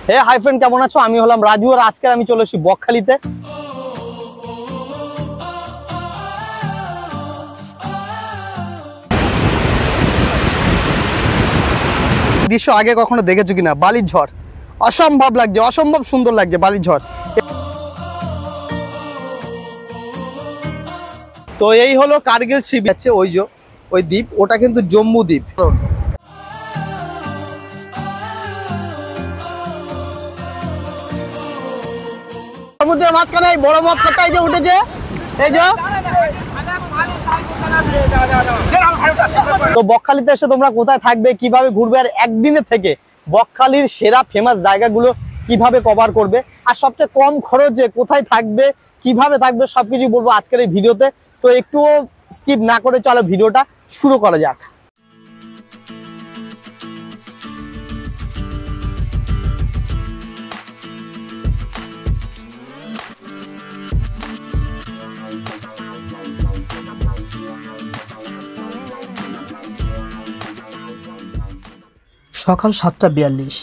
হে hi friend, কেমন আছো? আমি হলাম রাজু আর আজকে আমি চলে এসেছি বকখালিতে। দৃশ্য আগে কখনো দেখেছো কিনা? বালির ঝড়, অসম্ভব লাগছে, অসম্ভব সুন্দর লাগছে বালির ঝড়। তো এই হলো কার্গিল সি বিচ, ওই দ্বীপ, ওটা কিন্তু জম্মু দ্বীপ। সমুদ্রের মাঝখানে এই বড় মতটা যে উঠেছে, এই যে। তো বকখালিতে এসে তোমরা কোথায় থাকবে, কিভাবে ঘুরবে, আর একদিনে থেকে বকখালির সেরা ফেমাস জায়গাগুলো কিভাবে কভার করবে, আর সবচেয়ে কম খরচে কোথায় থাকবে, কিভাবে থাকবে, সবকিছু বলবো আজকের এই ভিডিওতে। তো একটুও স্কিপ না করে চলো ভিডিওটা শুরু করা যাক। সকাল 7:42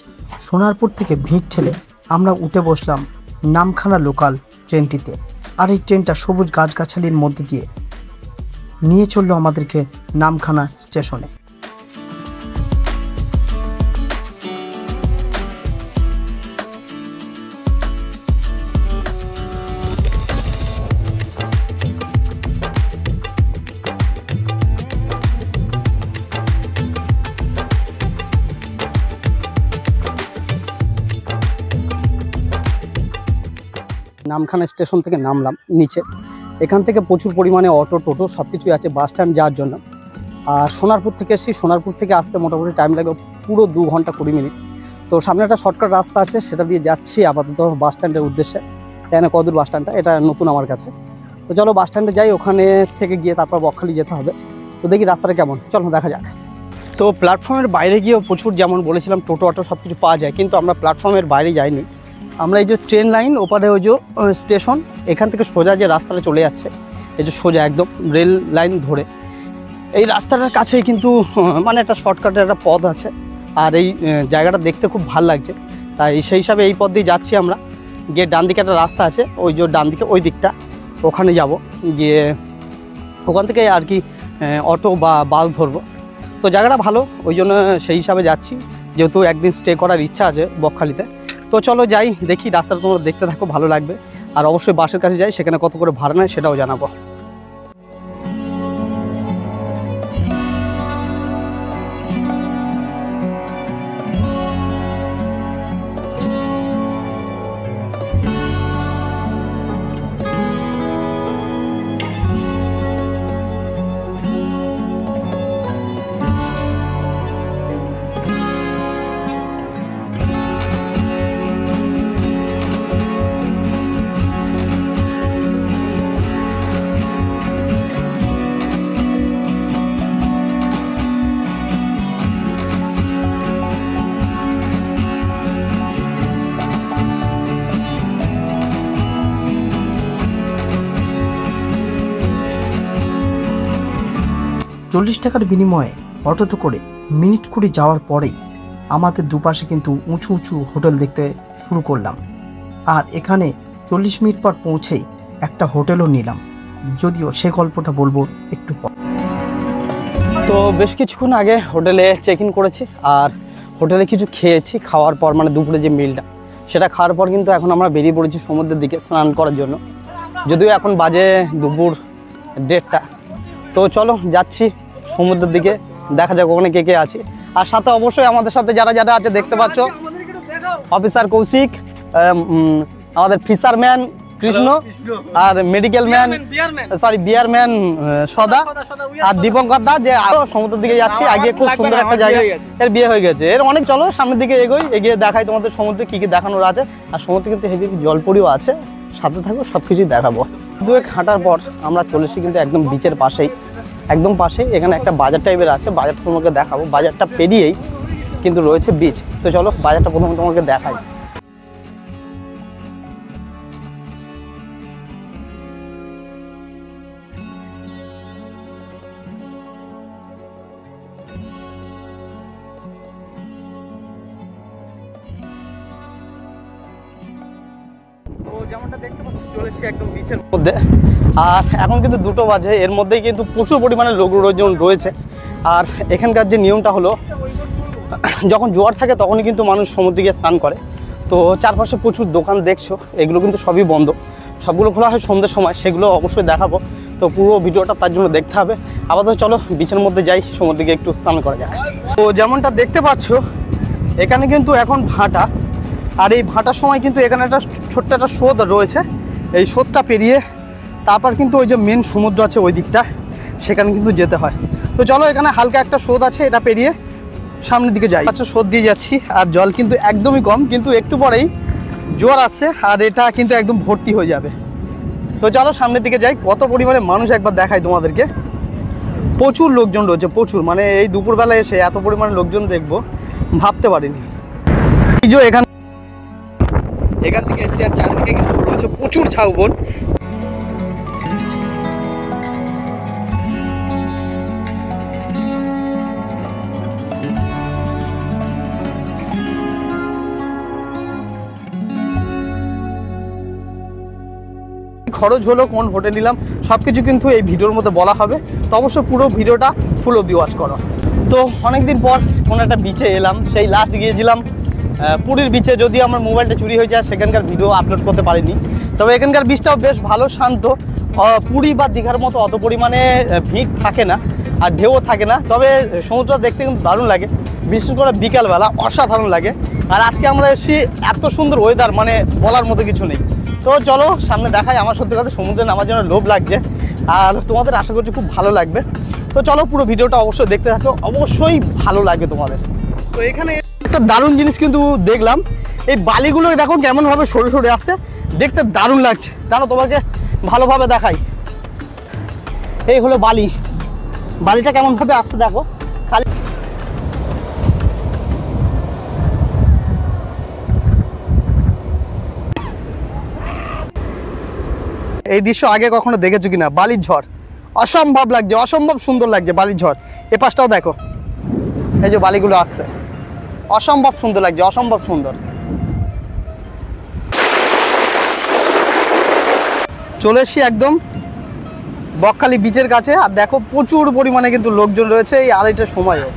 সোনারপুর থেকে ভিড় ঠেলে আমরা উঠে বসলাম নামখানা লোকাল ট্রেনটিতে। আর এই ট্রেনটা সবুজ গাছগাছালির মধ্যে দিয়ে নিয়ে চললো আমাদেরকে নামখানা স্টেশনে। নামখানা স্টেশন থেকে নামলাম নিচে। এখান থেকে প্রচুর পরিমাণে অটো টোটো সব কিছুই আছে বাস স্ট্যান্ড যাওয়ার জন্য। আর সোনারপুর থেকে এসেছি, সোনারপুর থেকে আসতে মোটামুটি টাইম লাগবে পুরো 2 ঘন্টা 20 মিনিট। তো সামনে একটা শর্টকাট রাস্তা আছে, সেটা দিয়ে যাচ্ছি আপাতত বাস স্ট্যান্ডের উদ্দেশ্যে। এখানে কদূর বাস স্ট্যান্ডটা, এটা নতুন আমার কাছে। তো চলো বাস স্ট্যান্ডে যাই, ওখানে থেকে গিয়ে তারপর বকখালি যেতে হবে। তো দেখি রাস্তাটা কেমন, চলো দেখা যাক। তো প্ল্যাটফর্মের বাইরে গিয়েও প্রচুর, যেমন বলেছিলাম, টোটো অটো সব কিছু পাওয়া যায়, কিন্তু আমরা প্ল্যাটফর্মের বাইরে যাইনি। আমরা এই যে ট্রেন লাইন ওপারে ওই যে স্টেশন, এখান থেকে সোজা যে রাস্তাটা চলে যাচ্ছে, এই যে সোজা একদম রেল লাইন ধরে এই রাস্তাটার কাছেই কিন্তু মানে একটা শর্টকাটের একটা পথ আছে। আর এই জায়গাটা দেখতে খুব ভালো লাগছে, তাই সেই হিসাবে এই পথ দিয়ে যাচ্ছি আমরা। গিয়ে ডান দিকে একটা রাস্তা আছে, ওই যে ডান দিকে ওই দিকটা, ওখানে যাব। গিয়ে ওখান থেকে আর কি অটো বা বাস ধরবো। তো জায়গাটা ভালো, ওই জন্য সেই হিসাবে যাচ্ছি, যেহেতু একদিন স্টে করার ইচ্ছা আছে বকখালিতে। তো চলো যাই, দেখি রাস্তাটা তোমরা দেখতে থাকো, ভালো লাগবে। আর অবশ্যই বাসের কাছে যাই, সেখানে কত করে ভাড়া নেয় সেটাও জানাবো। $40 টাকার বিনিময়ে অটোতে করে মিনিট 20 যাওয়ার পরেই আমাদের দুপাশে কিন্তু উঁচু উঁচু হোটেল দেখতে শুরু করলাম। আর এখানে 40 মিনিট পর পৌঁছেই একটা হোটেলও নিলাম, যদিও সে গল্পটা বলবো একটু পর। তো বেশ কিছুক্ষণ আগে হোটেলে চেক ইন করেছি, আর হোটেলে কিছু খেয়েছি। খাওয়ার পর মানে দুপুরে যে মিলটা, সেটা খাওয়ার পর কিন্তু এখন আমরা বেরিয়ে পড়েছি সমুদ্রের দিকে স্নান করার জন্য। যদিও এখন বাজে দুপুর 1:30। তো চলো যাচ্ছি সমুদ্রের দিকে, দেখা যাক ওখানে কে কে আছে। আর সাথে অবশ্যই আমাদের সাথে যারা যারা আছে দেখতে পাচ্ছ, অফিসার কৌশিক, আমাদের ফিশারম্যান কৃষ্ণ, আর মেডিকেল ম্যান বিয়ারম্যান সদা, আর দীপঙ্কর দা, যে সমুদ্রের দিকে যাচ্ছি। আগে খুব সুন্দর একটা জায়গা, এর বিয়ে হয়ে গেছে, এর অনেক। চলো সামনের দিকে এগোই, এগিয়ে দেখাই তোমাদের সমুদ্রে কি কি দেখানোর আছে। আর সমুদ্রে কিন্তু হেভি জলপরিও আছে, সাথে থাকো, সব কিছুই দেখাবো। 2 হাঁটার পর আমরা চলে এসেছি কিন্তু একদম বিচের পাশেই, একদম পাশেই। এখানে একটা বাজার টাইপের আছে, বাজারটা তোমাকে দেখাবো। বাজারটা পেরিয়েই কিন্তু রয়েছে বিচ। তো চলো বাজারটা প্রথমে তোমাকে দেখাই। যেমনটা দেখতে পাচ্ছি চলে এসেছি একদম বিচের মধ্যে, আর এখন কিন্তু 2টো বাজে। এর মধ্যেই কিন্তু প্রচুর পরিমাণে লোকজন রয়েছে। আর এখানকার যে নিয়মটা হলো, যখন জোয়ার থাকে তখনই কিন্তু মানুষ সমুদ্রে গিয়ে স্নান করে। তো চারপাশে প্রচুর দোকান দেখছো, এগুলো কিন্তু সবই বন্ধ, সবগুলো খোলা হয় সন্ধ্যের সময়, সেগুলো অবশ্যই দেখাবো। তো পুরো ভিডিওটা তার জন্য দেখতে হবে। আপাতত চলো বিচের মধ্যে যাই, সমুদ্রে গিয়ে একটু স্নান করা যাক। তো যেমনটা দেখতে পাচ্ছ এখানে কিন্তু এখন ভাটা, আর এই ভাটার সময় কিন্তু এখানে একটা ছোট্ট একটা স্রোত রয়েছে। এই স্রোতটা পেরিয়ে তারপর কিন্তু ওই যে মেন সমুদ্র আছে ওই দিকটা, সেখানে কিন্তু যেতে হয়। তো চলো, এখানে হালকা একটা স্রোত আছে, এটা পেরিয়ে সামনের দিকে যাই। আচ্ছা, স্রোত দিয়ে যাচ্ছি, আর জল কিন্তু একদমই কম, কিন্তু একটু পরেই জোয়ার আসছে আর এটা কিন্তু একদম ভর্তি হয়ে যাবে। তো চলো সামনের দিকে যাই। কত পরিমাণে মানুষ একবার দেখাই তোমাদেরকে। প্রচুর লোকজন রয়েছে, প্রচুর, মানে এই দুপুরবেলায় এসে এত পরিমাণে লোকজন দেখবো ভাবতে পারিনি। এই যে এখান থেকে এসে আর চারিদিকে কিন্তু রয়েছে প্রচুর ঝাউবন। খরচ হলো, কোন হোটেল নিলাম, সব কিছু কিন্তু এই ভিডিওর মধ্যে বলা হবে। তো অবশ্যই পুরো ভিডিওটা ফুল অবধি ওয়াচ করো। তো অনেকদিন পর কোনো একটা বিচে এলাম, সেই লাস্ট গিয়েছিলাম পুরীর বিচে। যদি আমার মোবাইলটা চুরি হয়ে যায়, সেখানকার ভিডিও আপলোড করতে পারিনি। তবে এখানকার বিচটাও বেশ ভালো, শান্ত। পুরী বা দীঘার মতো অত পরিমাণে ভিড় থাকে না, আর ঢেউও থাকে না। তবে সমুদ্র দেখতে কিন্তু দারুণ লাগে, বিশেষ করে বিকালবেলা অসাধারণ লাগে। আর আজকে আমরা এসেছি, এত সুন্দর ওয়েদার, মানে বলার মতো কিছু নেই। তো চলো সামনে দেখাই। আমার সত্যি কথা সমুদ্রে নামার জন্য লোভ লাগছে, আর তোমাদের আশা করছি খুব ভালো লাগবে। তো চলো পুরো ভিডিওটা অবশ্যই দেখতে থাকো, অবশ্যই ভালো লাগবে তোমাদের। তো এখানে একটা দারুণ জিনিস কিন্তু দেখলাম, এই বালিগুলো দেখো কেমনভাবে সরে সরে আসছে, দেখতে দারুণ লাগছে। জানো, তোমাকে ভালোভাবে দেখাই। এই হলো বালি, বালিটা কেমনভাবে আসছে দেখো। খালি এই দৃশ্য আগে কখনো দেখেছো কিনা? বালির ঝড় অসম্ভব লাগছে, অসম্ভব সুন্দর লাগছে বালির ঝড়। এ পাশটাও দেখো, এই যে বালিগুলো আসছে, অসম্ভব সুন্দর লাগছে, অসম্ভব সুন্দর। চলে এসছি একদম বকখালি বিচের কাছে, আর দেখো প্রচুর পরিমাণে কিন্তু লোকজন রয়েছে এই আড়াইটার সময়ও।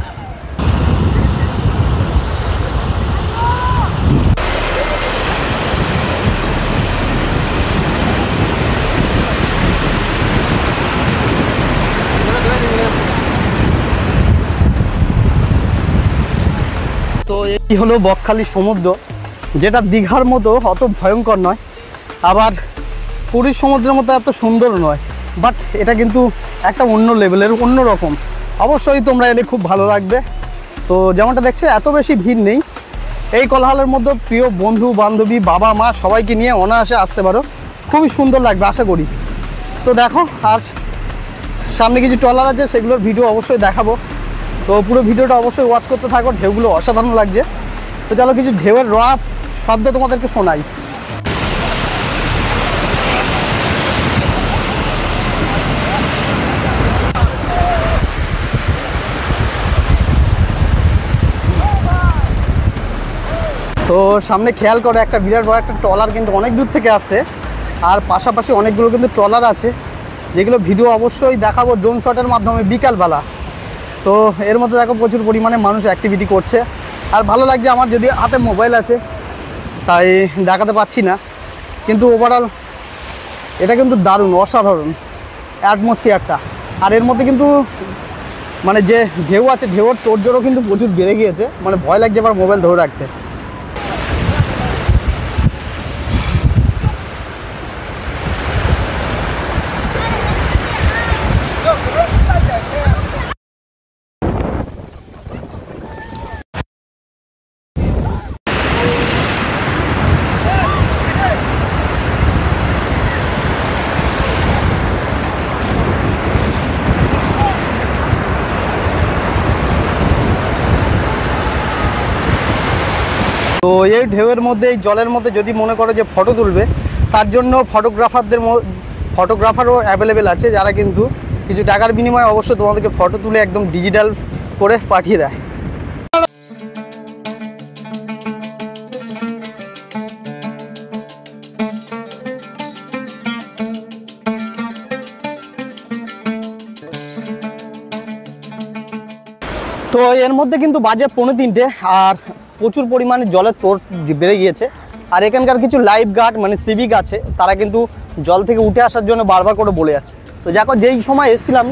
তো এই হলো বকখালি সমুদ্র, যেটা দীঘার মতো অত ভয়ঙ্কর নয়, আবার পুরীর সমুদ্রের মতো এত সুন্দর নয়, বাট এটা কিন্তু একটা অন্য লেভেলের, অন্য রকম। অবশ্যই তোমরা এলে খুব ভালো লাগবে। তো যেমনটা দেখছো এত বেশি ভিড় নেই, এই কোলাহলের মধ্যে প্রিয় বন্ধু বান্ধবী বাবা মা সবাইকে নিয়ে অনায়াসে আসতে পারো, খুবই সুন্দর লাগবে আশা করি। তো দেখো, আর সামনে কিছু ট্রলার আছে, সেগুলোর ভিডিও অবশ্যই দেখাবো। তো পুরো ভিডিওটা অবশ্যই ওয়াচ করতে থাকো, ঢেউগুলো অসাধারণ লাগছে। তো চলো কিছু ঢেউয়ের রব শব্দ তোমাদেরকে শোনাই। তো সামনে খেয়াল করে একটা বিরাট বড় একটা ট্রলার কিন্তু অনেক দূর থেকে আসছে, আর পাশাপাশি অনেকগুলো কিন্তু ট্রলার আছে, যেগুলো ভিডিও অবশ্যই দেখাবো ড্রোন শটের মাধ্যমে বিকালবেলা। তো এর মধ্যে দেখো প্রচুর পরিমাণে মানুষ অ্যাক্টিভিটি করছে, আর ভালো লাগছে। আমার যদি হাতে মোবাইল আছে তাই দেখাতে পাচ্ছি না, কিন্তু ওভারঅল এটা কিন্তু দারুণ, অসাধারণ অ্যাটমসফিয়ারটা। আর এর মধ্যে কিন্তু মানে যে ঢেউ আছে, ঢেউর তোড়জোড়ও কিন্তু প্রচুর বেড়ে গিয়েছে, মানে ভয় লাগছে আবার মোবাইল ধরে রাখতে। তো এই ঢেউয়ের মধ্যে, এই জলের মধ্যে যদি মনে করো যে ফটো তুলবে, তার জন্য ফটোগ্রাফারও অ্যাভেলেবেল আছে, যারা কিন্তু কিছু টাকার বিনিময়ে অবশ্যই তোমাদেরকে ফটো তুলে একদম ডিজিটাল করে পাঠিয়ে দেয়। তো এর মধ্যে কিন্তু বাজে 2:45 আর প্রচুর পরিমাণে জলের তোর বেড়ে গিয়েছে। আর এখানকার কিছু লাইফ গার্ড মানে সিভিক আছে, তারা কিন্তু জল থেকে উঠে আসার জন্য বারবার করে বলে যাচ্ছে। তো দেখো যেই সময় এসেছিলাম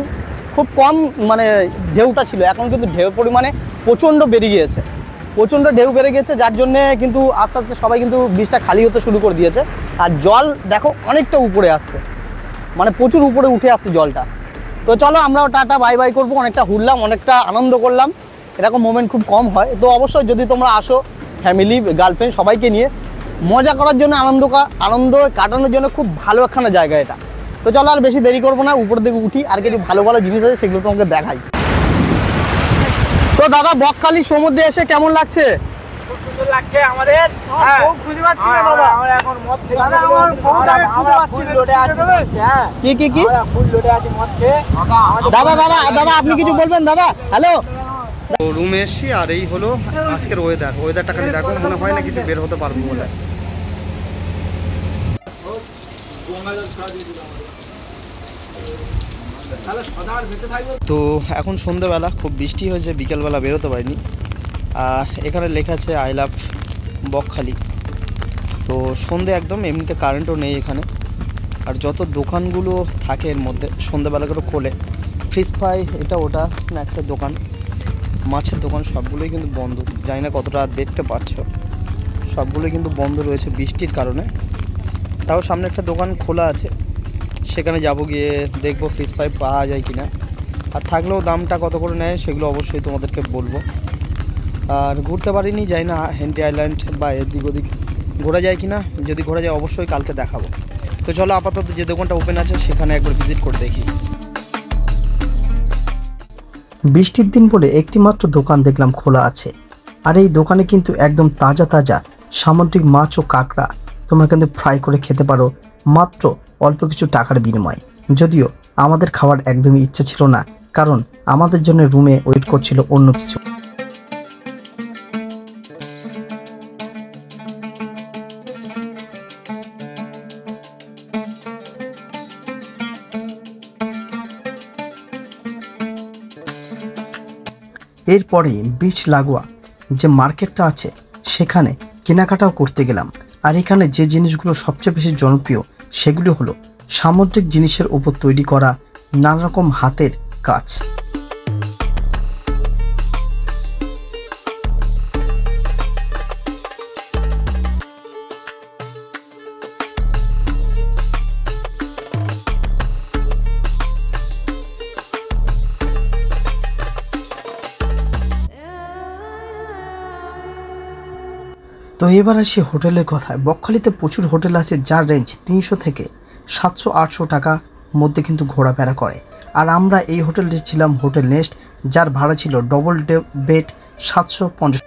খুব কম মানে ঢেউটা ছিল, এখন কিন্তু ঢেউ পরিমাণে প্রচণ্ড বেড়ে গিয়েছে, প্রচণ্ড ঢেউ বেড়ে গেছে, যার জন্যে কিন্তু আস্তে আস্তে সবাই কিন্তু বীজটা খালি হতে শুরু করে দিয়েছে। আর জল দেখো অনেকটা উপরে আসছে, মানে প্রচুর উপরে উঠে আসছে জলটা। তো চলো আমরাও টাটা বাই বাই করবো, অনেকটা ঘুরলাম, অনেকটা আনন্দ করলাম, এরকম মোমেন্ট খুব কম হয়। তো অবশ্যই যদি তোমরা আসো ফ্যামিলি গার্লফ্রেন্ড সবাইকে নিয়ে মজা করার জন্য, আনন্দ কাটানোর জন্য খুব ভালো একখানা জায়গা এটা। তো চলো আর বেশি দেরি করবো না, উপর দিকে উঠি, আর কিছু ভালো ভালো জিনিস আছে সেগুলো তোমাকে দেখাই। তো দাদা বকখালি সমুদ্রে এসে কেমন লাগছে? খুব সুন্দর লাগছে আমাদের। খুব খুঁজে পাচ্ছি না দাদা, আমরা এখন মদ খেয়ে দাদা আমার বউটাকে খুঁজে পাচ্ছি না। লোডে আছে হ্যাঁ, কি আমরা ফুল লোডে আছে মদ খেয়ে। দাদা আপনি কিছু বলবেন দাদা? হ্যালো, তো রুমে এসছি আর এই হলো আজকের ওয়েদারটা খালি দেখো, মনে হয় না কিছু বের হতে পারবো বলে। তো এখন সন্ধ্যেবেলা, খুব বৃষ্টি হয়েছে, বিকেলবেলা বেরোতে পারিনি। এখানে লেখা আছে আই লাভ বকখালি। তো সন্ধে একদম, এমনিতে কারেন্টও নেই এখানে। আর যত দোকানগুলো থাকে এর মধ্যে সন্ধ্যেবেলা করে খোলে, ফিশ ফ্রাই এটা ওটা, স্ন্যাক্সের দোকান, মাছের দোকান, সবগুলোই কিন্তু বন্ধ। জানি না কতটা দেখতে পাচ্ছ, সবগুলোই কিন্তু বন্ধ রয়েছে বৃষ্টির কারণে। তাও সামনে একটা দোকান খোলা আছে, সেখানে যাব, গিয়ে দেখবো ফিশ ফ্রাই পাওয়া যায় কিনা, আর থাকলেও দামটা কত করে নেয় সেগুলো অবশ্যই তোমাদেরকে বলবো। আর ঘুরতে পারিনি, যাই না হেনরি আইল্যান্ড বা এদিক ওদিক ঘোরা যায় কিনা, যদি ঘোরা যায় অবশ্যই কালকে দেখাবো। তো চলো আপাতত যে দোকানটা ওপেন আছে সেখানে একবার ভিজিট করে দেখি। বৃষ্টির দিন বলে একটি মাত্র দোকান দেখলাম খোলা আছে, আর এই দোকানে কিন্তু একদম তাজা তাজা সামুদ্রিক মাছ ও কাঁকড়া তোমরা কিন্তু ফ্রাই করে খেতে পারো মাত্র অল্প কিছু টাকার বিনিময়ে। যদিও আমাদের খাওয়ার একদমই ইচ্ছা ছিল না, কারণ আমাদের জন্য রুমে ওয়েট করছিল অন্য কিছু। এরপরে বিচ লাগোয়া যে মার্কেটটা আছে সেখানে কেনাকাটাও করতে গেলাম। আর এখানে যে জিনিসগুলো সবচেয়ে বেশি জনপ্রিয় সেগুলো হলো সামুদ্রিক জিনিসের উপর তৈরি করা নানা রকম হাতের কাজ। তো এবার আসি হোটেলের কথায়। বকখালিতে প্রচুর হোটেল আছে যার রেঞ্জ 300 থেকে 700-800 টাকা মধ্যে কিন্তু ঘোরাফেরা করে। আর আমরা এই হোটেলটি ছিলাম হোটেল নেস্ট, যার ভাড়া ছিল ডবল বেড 750।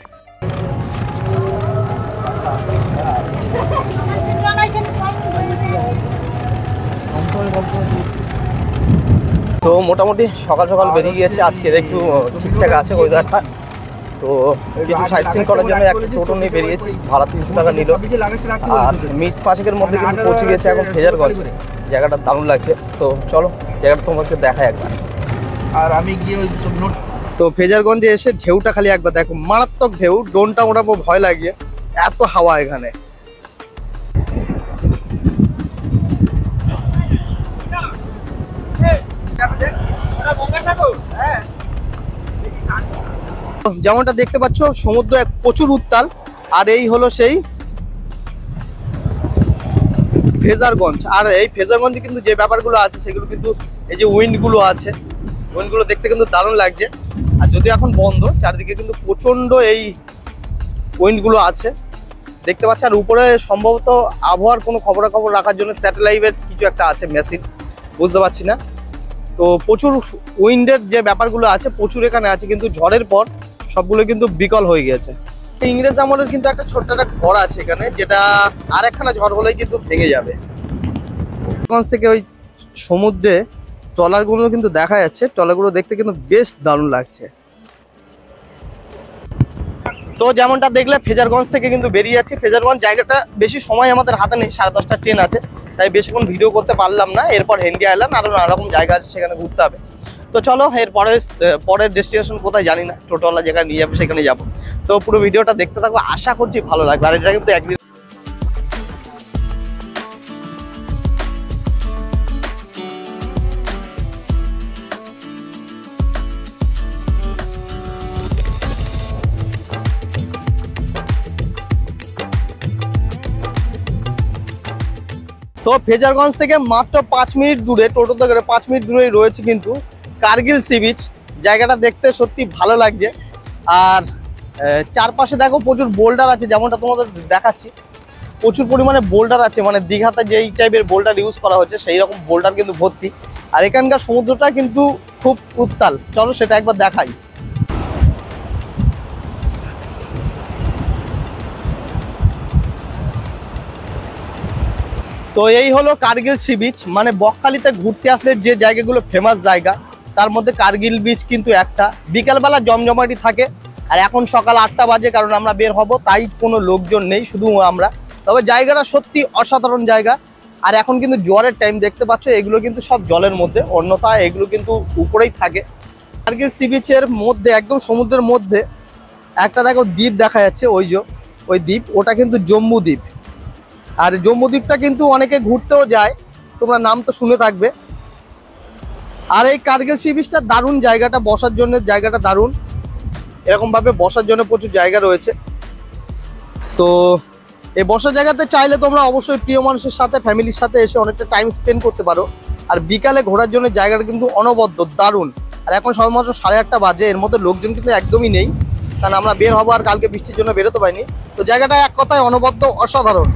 তো মোটামুটি সকাল সকাল বেরিয়ে গিয়েছে, আজকের একটু ঠিকঠাক আছে ওয়েদারটা। তো কিছু সাইট সিন করার জন্য একটা টোটো নিয়ে বেরিয়েছি, ভাড়া 300 টাকা নিল। আর মিনিট 5 মধ্যে কিন্তু পৌঁছে গেছে এখন ফেজারগঞ্জ। জায়গাটা দারুণ লাগছে, তো চলো জায়গাটা তোমাকে দেখাই একবার। আর আমি গিয়ে ওই তো ফেজারগঞ্জে এসে ঢেউটা খালি একবার দেখো, মারাত্মক ঢেউ, ড্রোনটা ওঠাবো ভয় লাগে, এত হাওয়া এখানে। যেমনটা দেখতে পাচ্ছ সমুদ্র এক প্রচুর উত্তাল। আর এই হলো সেই ফেজারগঞ্জ। আর এই ফেজারগঞ্জে কিন্তু যে ব্যাপারগুলো আছে সেগুলো কিন্তু এই যে উইন্ডগুলো আছে, উইন্ডগুলো দেখতে কিন্তু দারুণ লাগছে। আর যদি এখন বন্ধ, চারিদিকে কিন্তু প্রচন্ড এই উইন্ডগুলো আছে দেখতে পাচ্ছ। আর উপরে সম্ভবত আবহাওয়ার কোনো খবরাখবর রাখার জন্য স্যাটেলাইটের কিছু একটা আছে মেশিন, বুঝতে পারছি না। তো প্রচুর উইন্ডের যে ব্যাপারগুলো আছে প্রচুর এখানে আছে, কিন্তু ঝড়ের পর সবগুলো কিন্তু বিকল হয়ে গেছে। ইংরেজ আমলের কিন্তু একটা ছোট্ট একটা ঘর আছে এখানে, যেটা আর একখানা ঝড় হলেই কিন্তু ভেঙে যাবে। থেকে ওই সমুদ্রে ট্রলারগুলো কিন্তু দেখা যাচ্ছে, ট্রলারগুলো দেখতে কিন্তু বেশ দারুণ লাগছে। তো যেমনটা দেখলে ফেজারগঞ্জ থেকে কিন্তু বেরিয়ে যাচ্ছি। ফেজারগঞ্জ জায়গাটা বেশি সময় আমাদের হাতে নেই, 10:30 ট্রেন আছে, তাই বেশিক্ষণ ভিডিও করতে পারলাম না। এরপর হেনরি আইল্যান্ড আরও নানা রকম জায়গা আছে, সেখানে ঘুরতে হবে। তো চলো এর পরের ডেস্টিনেশন কোথায় জানি না, টোটোওয়ালা যেখানে নিয়ে যাবে সেখানে যাবো। তো পুরো ভিডিওটা দেখতে থাকবো, আশা করছি ভালো লাগবে। আর এটা কিন্তু একদিন তো ফ্রেজারগঞ্জ থেকে মাত্র 5 মিনিট দূরে, টোটো থেকে 5 মিনিট দূরেই রয়েছে কিন্তু কার্গিল সি বিচ। জায়গাটা দেখতে সত্যি ভালো লাগছে। আর চারপাশে দেখো প্রচুর বোল্ডার আছে, যেমনটা তোমাদের দেখাচ্ছি প্রচুর পরিমাণে বোল্ডার আছে, মানে দীঘাতে যেই টাইপের বোল্ডার ইউজ করা হচ্ছে সেই রকম বোল্ডার কিন্তু ভর্তি। আর এখানকার সমুদ্রটা কিন্তু খুব উত্তাল, চলো সেটা একবার দেখাই। তো এই হলো কার্গিল সি বিচ, মানে বকখালিতে ঘুরতে আসলে যে জায়গাগুলো ফেমাস জায়গা তার মধ্যে কার্গিল বিচ কিন্তু একটা। বিকালবেলা জমজমাটি থাকে, আর এখন সকাল 8টা বাজে, কারণ আমরা বের হব, তাই কোনো লোকজন নেই, শুধু আমরা। তবে জায়গাটা সত্যি অসাধারণ জায়গা। আর এখন কিন্তু জোয়ারের টাইম, দেখতে পাচ্ছ এগুলো কিন্তু সব জলের মধ্যে, অন্যথায় এগুলো কিন্তু উপরেই থাকে। কার্গিল সি বিচের মধ্যে একদম সমুদ্রের মধ্যে একটা দেখো দ্বীপ দেখা যাচ্ছে, ওই দ্বীপ, ওটা কিন্তু জম্বু দ্বীপ। আর জম্বু দ্বীপটা কিন্তু অনেকে ঘুরতেও যায়, তোমরা নাম তো শুনে থাকবে। আর এই কার্গিল সি বিচটা দারুণ, জায়গাটা বসার জন্য, জায়গাটা দারুণ, এরকম ভাবে বসার জন্য প্রচুর জায়গা রয়েছে। তো এই বসার জায়গাতে চাইলে তোমরা অবশ্যই প্রিয় মানুষের সাথে, ফ্যামিলির সাথে এসে অনেকটা টাইম স্পেন্ড করতে পারো। আর বিকালে ঘোরার জন্য জায়গাটা কিন্তু অনবদ্য, দারুণ। আর এখন সবেমাত্র 8:30 বাজে, এর মধ্যে লোকজন কিন্তু একদমই নেই, কারণ আমরা বের হবো আর কালকে বৃষ্টির জন্য বেরোতে পারিনি। তো জায়গাটা এক কথায় অনবদ্য, অসাধারণ।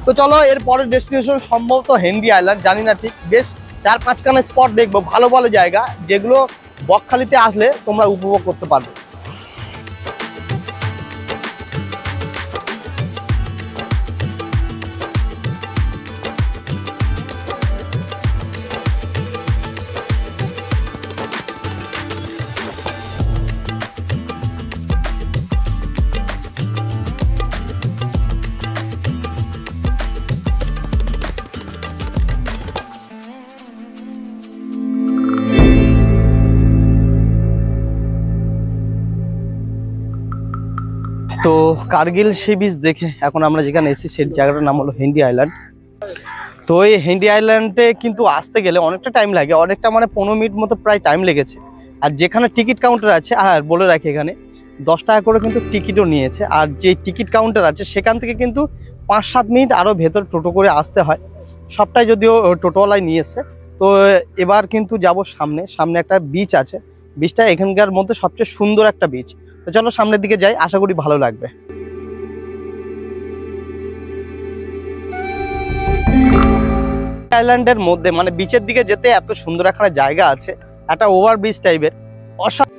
তো চলো এর পরের ডেস্টিনেশন সম্ভবত হেনরি আইল্যান্ড, জানি না ঠিক। বেশ 4-5খানা স্পট দেখবো, ভালো ভালো জায়গা, যেগুলো বকখালিতে আসলে তোমরা উপভোগ করতে পারবে। তো কার্গিল সি বিচ দেখে এখন আমরা যেখানে এসেছি সেই জায়গাটার নাম হলো হেনরি আইল্যান্ড। তো এই হেনরি আইল্যান্ডে কিন্তু আসতে গেলে অনেকটা টাইম লাগে, অনেকটা মানে 15 মিনিট মতো প্রায় টাইম লেগেছে। আর যেখানে টিকিট কাউন্টার আছে, আর বলে রাখি এখানে 10 টাকা করে কিন্তু টিকিটও নিয়েছে। আর যে টিকিট কাউন্টার আছে সেখান থেকে কিন্তু 5-7 মিনিট আরও ভেতর টোটো করে আসতে হয়, সবটাই যদিও টোটোওয়ালাই নিয়ে এসছে। তো এবার কিন্তু যাব সামনে একটা বিচ আছে, বিচটা এখানকার মধ্যে সবচেয়ে সুন্দর একটা বিচ। তো চলো সামনের দিকে যাই, আশা করি ভালো লাগবে। আইল্যান্ডের মধ্যে মানে বিচের দিকে যেতে এত সুন্দর একটা জায়গা আছে, একটা ওভার ব্রিজ টাইপের, অসাধারণ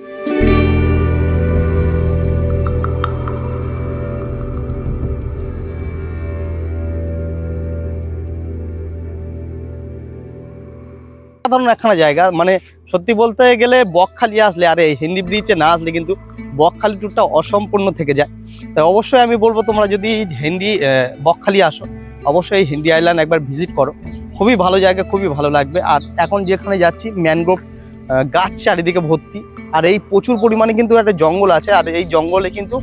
একখানা জায়গা। মানে সত্যি বলতে গেলে বকখালি আসলে আর এই হেনরি ব্রিজে না আসলে কিন্তু বকখালি ট্যুরটা অসম্পূর্ণ থেকে যায়। তাই অবশ্যই আমি বলবো তোমরা যদি বকখালি আসো, অবশ্যই এই হেনরি আইল্যান্ড একবার ভিজিট করো, খুবই ভালো জায়গা, খুবই ভালো লাগবে। আর এখন যেখানে যাচ্ছি ম্যানগ্রোভ গাছ চারিদিকে ভর্তি, আর এই প্রচুর পরিমাণে কিন্তু একটা জঙ্গল আছে, আর এই জঙ্গলে কিন্তু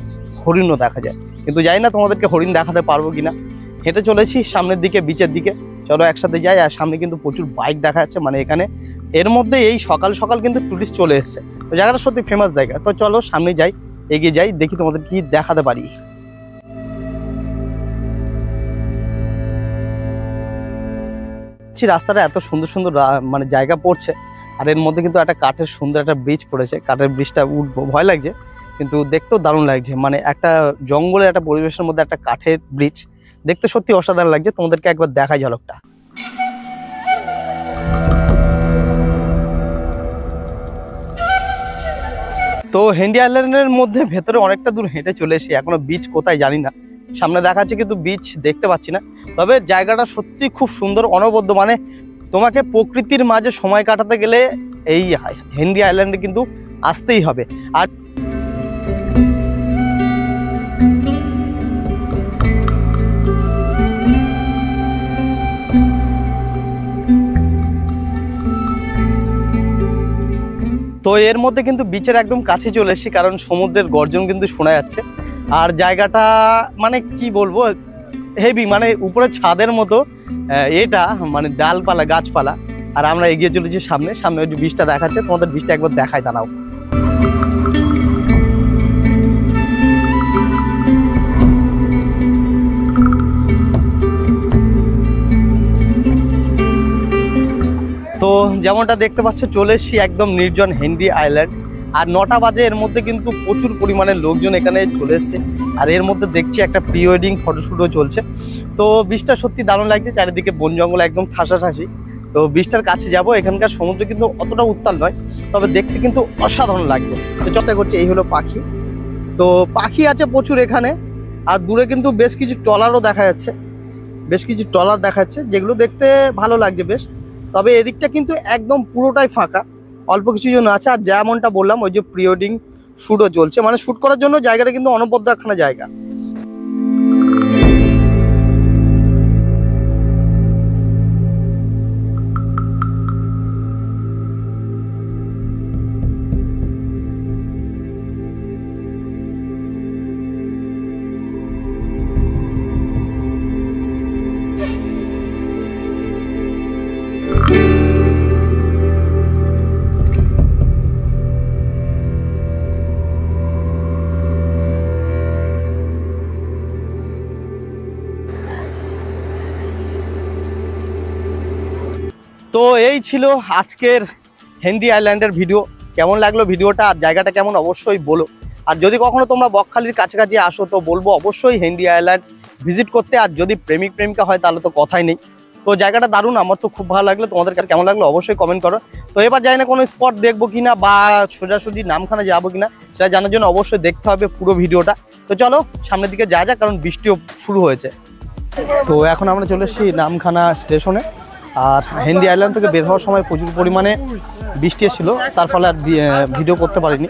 হরিণও দেখা যায়, কিন্তু জানি না তোমাদেরকে হরিণ দেখাতে পারবো কিনা। হেঁটে চলেছি সামনের দিকে, বিচের দিকে, চলো একসাথে যাই। আর সামনে কিন্তু প্রচুর বাইক দেখা যাচ্ছে, মানে এখানে এর মধ্যে এই সকাল সকাল কিন্তু টুরিস্ট চলে এসছে। তো জায়গাটা সত্যি ফেমাস জায়গা। তো চলো সামনে যাই, এগিয়ে যাই, দেখি তোমাদের কি দেখাতে পারি। রাস্তাটা এত সুন্দর সুন্দর মানে জায়গা পড়ছে, আর এর মধ্যে কিন্তু একটা কাঠের সুন্দর একটা ব্রিজ পড়েছে। কাঠের ব্রিজটা উঠবো, ভয় লাগছে, কিন্তু দেখতেও দারুণ লাগছে। মানে একটা জঙ্গলের একটা পরিবেশের মধ্যে একটা কাঠের ব্রিজ, দেখতে সত্যি অসাধারণ লাগছে। তোমাদেরকে একবার দেখাই ঝলকটা। তো হেনরি আইল্যান্ডের মধ্যে ভেতরে অনেকটা দূর হেঁটে চলে এসেছি, এখনো বিচ কোথায় জানি না, সামনে দেখাচ্ছে কিন্তু বিচ দেখতে পাচ্ছি না। তবে জায়গাটা সত্যি খুব সুন্দর, অনবদ্য। মানে তোমাকে প্রকৃতির মাঝে সময় কাটাতে গেলে এই হেনরি আইল্যান্ডে কিন্তু আসতেই হবে। আর তো এর মধ্যে কিন্তু বিচের একদম কাছে চলে এসেছি, কারণ সমুদ্রের গর্জন কিন্তু শোনা যাচ্ছে। আর জায়গাটা মানে কি বলবো, হেভি, মানে উপরে ছাদের মতো এটা, মানে ডালপালা গাছপালা। আর আমরা এগিয়ে চলেছি সামনে সামনে, ওই যে বীজটা দেখাচ্ছে, তোমাদের বীজটা একবার দেখায় দাঁড়াও। তো যেমনটা দেখতে পাচ্ছ চলে এসেছি একদম নির্জন হেনরি আইল্যান্ড। আর 9টা বাজে, এর মধ্যে কিন্তু প্রচুর পরিমাণে লোকজন এখানে চলে এসছে। আর এর মধ্যে দেখছি একটা প্রি ওয়েডিং ফটোশ্যুটও চলছে। তো বীজটা সত্যি দারুণ লাগছে, চারিদিকে বন জঙ্গল একদম ঠাসাঠাসি। তো বীজটার কাছে যাব, এখানকার সমুদ্র কিন্তু অতটা উত্তাল নয়, তবে দেখতে কিন্তু অসাধারণ লাগছে। তো চেষ্টা করছি, এই হলো পাখি। তো পাখি আছে প্রচুর এখানে। আর দূরে কিন্তু বেশ কিছু ট্রলারও দেখা যাচ্ছে, যেগুলো দেখতে ভালো লাগছে বেশ। তবে এদিকটা কিন্তু একদম পুরোটাই ফাঁকা, অল্প কিছু জন আছে। আর যেমনটা বললাম, ওই যে প্রি ওয়েডিং শ্যুটও চলছে, মানে শ্যুট করার জন্য জায়গাটা কিন্তু অনবদ্য একখানা জায়গা। তো এই ছিল আজকের হেনরি আইল্যান্ডের ভিডিও। কেমন লাগলো ভিডিওটা, আর জায়গাটা কেমন অবশ্যই বলো। আর যদি কখনো তোমরা বকখালির কাছাকাছি আসো তো বলবো অবশ্যই হেনরি আইল্যান্ড ভিজিট করতে। আর যদি প্রেমিক প্রেমিকা হয় তাহলে তো কথাই নেই। তো জায়গাটা দারুণ, আমার তো খুব ভালো লাগলো। তোমাদের কাছে কেমন লাগলো অবশ্যই কমেন্ট করো। তো এবার জানি না কোনো স্পট দেখবো কিনা বা সোজাসুজি নামখানা যাবো কিনা, সেটা জানার জন্য অবশ্যই দেখতে হবে পুরো ভিডিওটা। তো চলো সামনের দিকে যা করার, কারণ বৃষ্টিও শুরু হয়েছে। তো এখন আমরা চলে এসেছি নামখানা স্টেশনে। আর হেনরি আইল্যান্ড থেকে বের হওয়ার সময় প্রচুর পরিমাণে বৃষ্টি এসেছিল, তার ফলে আর ভিডিও করতে পারিনি।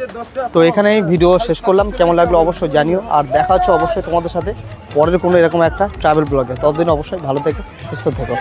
তো এখানেই ভিডিও শেষ করলাম। কেমন লাগলো অবশ্যই জানিও। আর দেখা হচ্ছে অবশ্যই তোমাদের সাথে পরের কোনো এরকম একটা ট্রাভেল ব্লগে। ততদিন অবশ্যই ভালো থেকো, সুস্থ থেকো।